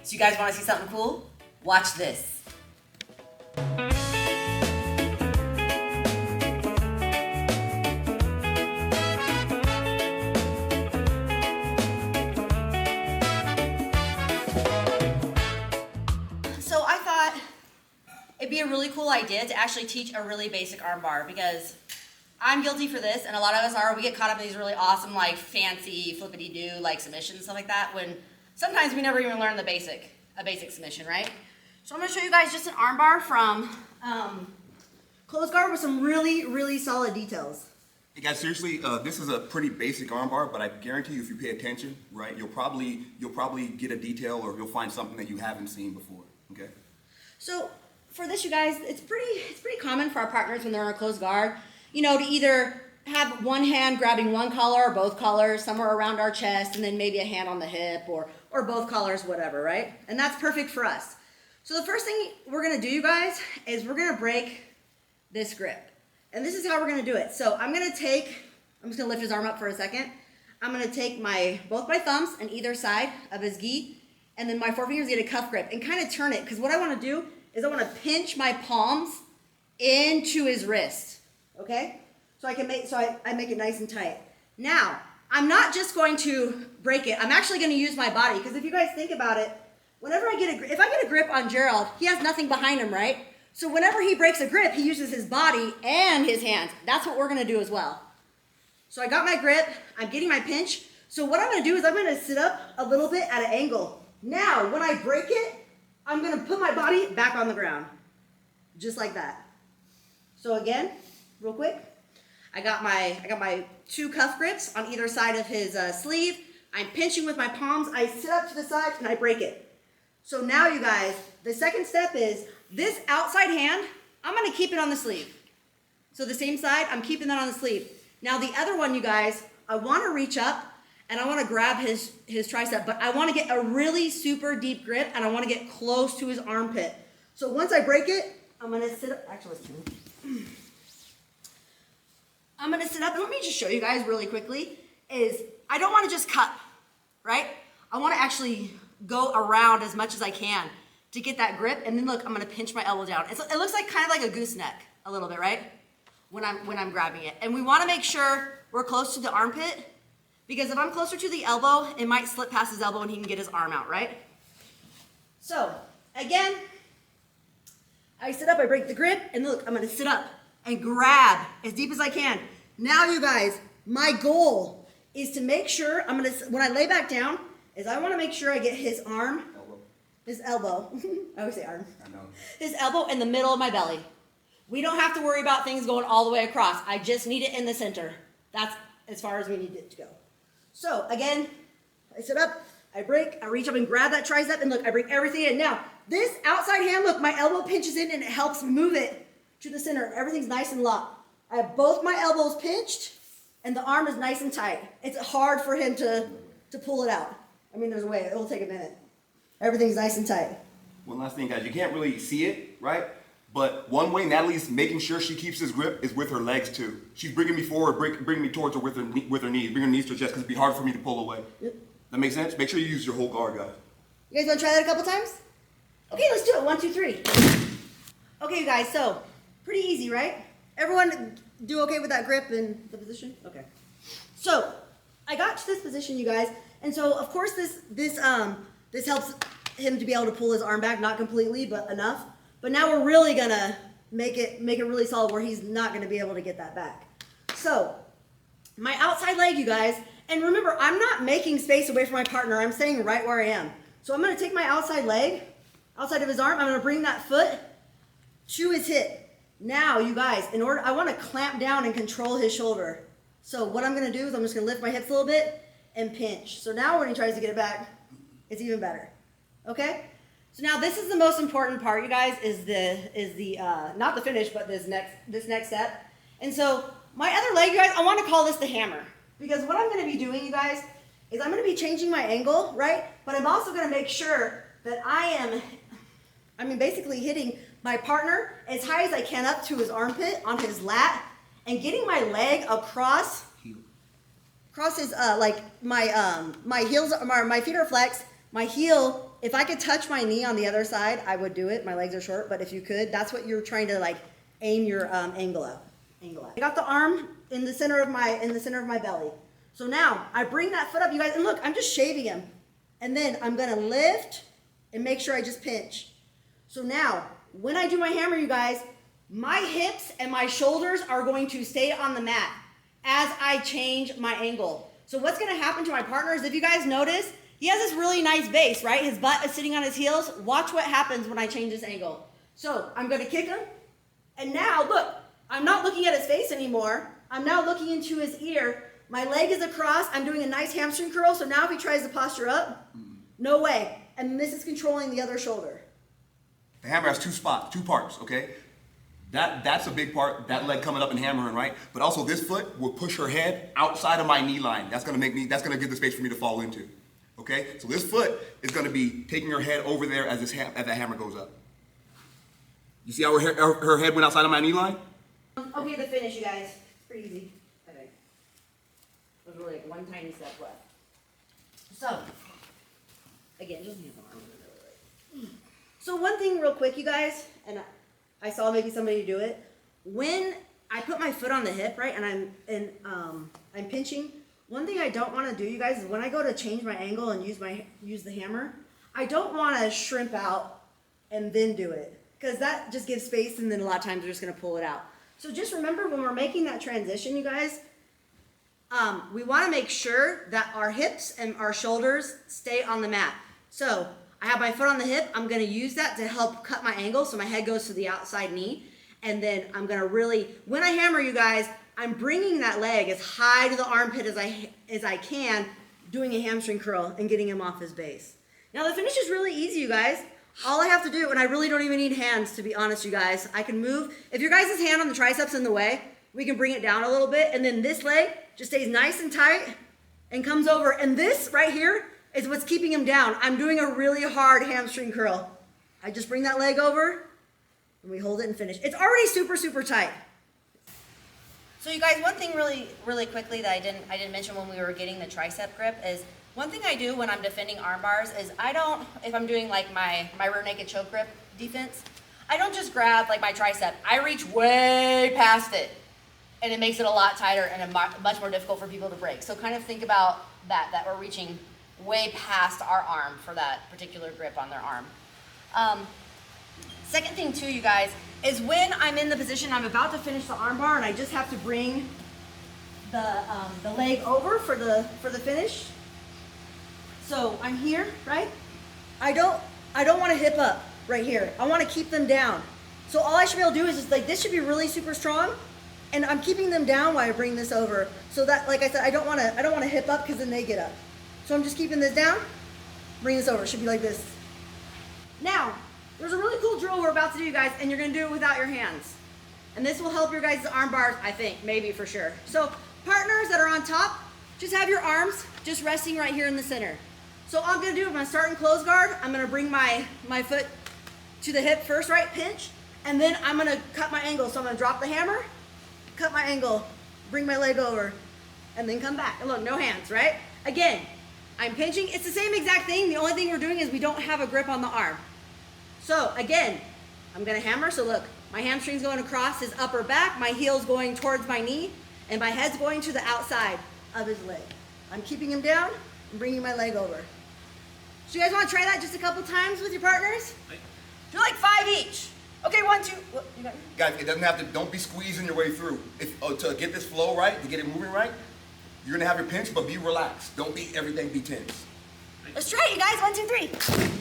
So you guys want to see something cool? Watch this. So I thought it'd be a really cool idea to actually teach a really basic armbar, because I'm guilty for this, and a lot of us are. We get caught up in these really awesome, like fancy flippity-do, like submissions and stuff like that, when sometimes we never even learn a basic submission, right? So I'm gonna show you guys just an armbar from closed guard with some really, really solid details. Hey guys, seriously, this is a pretty basic armbar, but I guarantee you if you pay attention, right, you'll probably get a detail, or you'll find something that you haven't seen before, okay? So for this, you guys, it's pretty common for our partners when they're on a closed guard, you know, to either have one hand grabbing one collar or both collars somewhere around our chest, and then maybe a hand on the hip, or both collars, whatever, right? And that's perfect for us. So the first thing we're gonna do, you guys, is we're gonna break this grip. And this is how we're gonna do it. So I'm just gonna lift his arm up for a second. I'm gonna take both my thumbs on either side of his gi, and then my forefingers get a cuff grip and kind of turn it, because what I wanna do is I wanna pinch my palms into his wrist, okay? So I make it nice and tight. Now, I'm not just going to break it, I'm actually gonna use my body, because if you guys think about it, whenever if I get a grip on Gerald, he has nothing behind him, right? So whenever he breaks a grip, he uses his body and his hands. That's what we're gonna do as well. So I got my grip, I'm getting my pinch. So what I'm gonna do is I'm gonna sit up a little bit at an angle. Now, when I break it, I'm gonna put my body back on the ground, just like that. So again, real quick, I got my two cuff grips on either side of his sleeve. I'm pinching with my palms, I sit up to the side and I break it. So now you guys, the second step is this outside hand, I'm gonna keep it on the sleeve. So the same side, I'm keeping that on the sleeve. Now the other one, you guys, I wanna reach up and I wanna grab his tricep, but I wanna get a really super deep grip and I wanna get close to his armpit. So once I break it, I'm gonna sit up, actually, I'm gonna sit up, and let me just show you guys really quickly, is I don't wanna just cup, right? I wanna actually go around as much as I can to get that grip, and then look, I'm gonna pinch my elbow down. It looks like kind of like a gooseneck a little bit, right? When I'm grabbing it. And we wanna make sure we're close to the armpit, because if I'm closer to the elbow, it might slip past his elbow and he can get his arm out, right? So, again, I sit up, I break the grip, and look, I'm gonna sit up and grab as deep as I can. Now you guys, my goal is to make sure, when I lay back down, is I wanna make sure I get his arm, his elbow, I always say arm, I know. his elbow in the middle of my belly. We don't have to worry about things going all the way across. I just need it in the center. That's as far as we need it to go. So again, I sit up, I break, I reach up and grab that tricep, and look, I bring everything in. Now, this outside hand, look, my elbow pinches in and it helps move it to the center. Everything's nice and locked. I have both my elbows pinched and the arm is nice and tight. It's hard for him to pull it out. I mean, there's a way, it'll take a minute. Everything's nice and tight. One last thing, guys, you can't really see it, right? But one way Natalie's making sure she keeps his grip is with her legs too. She's bringing me forward, bringing me towards her with her knees, bringing her knees to her chest, because it'd be hard for me to pull away. Yep. That makes sense? Make sure you use your whole guard, guys. You guys wanna try that a couple times? Okay, let's do it, 1, 2, 3. Okay, you guys, so, pretty easy, right? Everyone do okay with that grip and the position? Okay. So, I got to this position, you guys, and so, of course, this helps him to be able to pull his arm back, not completely, but enough. But now we're really gonna make it really solid where he's not gonna be able to get that back. So, my outside leg, you guys, and remember, I'm not making space away from my partner, I'm staying right where I am. So I'm gonna take my outside leg, outside of his arm, I'm gonna bring that foot to his hip. Now, you guys, I wanna clamp down and control his shoulder. So what I'm gonna do is I'm just gonna lift my hips a little bit and pinch. So now when he tries to get it back, it's even better, okay? So now this is the most important part, you guys, is the not the finish, but this next step. And so my other leg, you guys, I wanna call this the hammer. Because what I'm gonna be doing, you guys, is I'm gonna be changing my angle, right? But I'm also gonna make sure that I'm basically hitting my partner as high as I can up to his armpit on his lat, and getting my leg across his my heels, my feet are flexed, my heel if I could touch my knee on the other side, I would do it. My legs are short, but if you could, that's what you're trying to like aim your angle at. I got the arm in the center of my belly. So now I bring that foot up, you guys, and look, I'm just shaving him. And then I'm gonna lift and make sure I just pinch. So now, when I do my hammer, you guys, my hips and my shoulders are going to stay on the mat as I change my angle. So what's gonna happen to my partner is, if you guys notice, he has this really nice base, right? His butt is sitting on his heels. Watch what happens when I change this angle. So I'm gonna kick him, and now look, I'm not looking at his face anymore. I'm now looking into his ear. My leg is across. I'm doing a nice hamstring curl. So now if he tries to posture up, no way. And this is controlling the other shoulder. The hammer has two parts, okay? That's a big part, that leg coming up and hammering, right? But also this foot will push her head outside of my knee line. That's gonna give the space for me to fall into, okay? So this foot is gonna be taking her head over there as that hammer goes up. You see how her head went outside of my knee line? Okay, the finish, you guys. It's pretty easy, I think. There's really like one tiny step left. So, again, you don't have the arm really. So one thing real quick, you guys, and I saw maybe somebody do it. When I put my foot on the hip, right, and I'm pinching, one thing I don't want to do, you guys, is when I go to change my angle and use the hammer, I don't want to shrimp out and then do it, because that just gives space, and then a lot of times we're just going to pull it out. So just remember, when we're making that transition, you guys, we want to make sure that our hips and our shoulders stay on the mat. So I have my foot on the hip. I'm going to use that to help cut my angle, so my head goes to the outside knee. And then I'm going to really, when I hammer, you guys, I'm bringing that leg as high to the armpit as I can, doing a hamstring curl and getting him off his base. Now the finish is really easy, you guys. All I have to do, and I really don't even need hands, to be honest, you guys. I can move. If your guys' hand on the triceps in the way, we can bring it down a little bit, and then this leg just stays nice and tight and comes over. And this right here is what's keeping him down. I'm doing a really hard hamstring curl. I just bring that leg over, and we hold it and finish. It's already super, super tight. So you guys, one thing really quickly that I didn't mention when we were getting the tricep grip is, one thing I do when I'm defending arm bars is if I'm doing like my rear naked choke grip defense, I don't just grab like my tricep. I reach way past it, and it makes it a lot tighter and much more difficult for people to break. So kind of think about that we're reaching way past our arm for that particular grip on their arm. Second thing too, you guys, is when I'm in the position I'm about to finish the arm bar and I just have to bring the leg over for the finish. So I'm here, right? I don't want to hip up right here. I want to keep them down. So all I should be able to do is just like, this should be really super strong, and I'm keeping them down while I bring this over. So that, like I said, I don't want to hip up because then they get up. So I'm just keeping this down, bring this over. It should be like this. Now, there's a really cool drill we're about to do, you guys, and you're going to do it without your hands. And this will help your guys' arm bars, I think, maybe for sure. So partners that are on top, just have your arms just resting right here in the center. So all I'm going to do, I'm going to start in close guard. I'm going to bring my foot to the hip first, right? Pinch. And then I'm going to cut my angle. So I'm going to drop the hammer, cut my angle, bring my leg over, and then come back. And look, no hands, right? Again, I'm pinching. It's the same exact thing. The only thing we're doing is we don't have a grip on the arm. So again, I'm going to hammer. So look, my hamstring's going across his upper back. My heel's going towards my knee. And my head's going to the outside of his leg. I'm keeping him down and bringing my leg over. So you guys want to try that just a couple times with your partners? Do like 5 each. Okay, 1, 2. What, you got me? Guys, it doesn't have to, don't be squeezing your way through. To get this flow right, to get it moving right, you're going to have your pinch, but be relaxed. Don't be everything be tense. Let's try it, you guys. 1, 2, 3.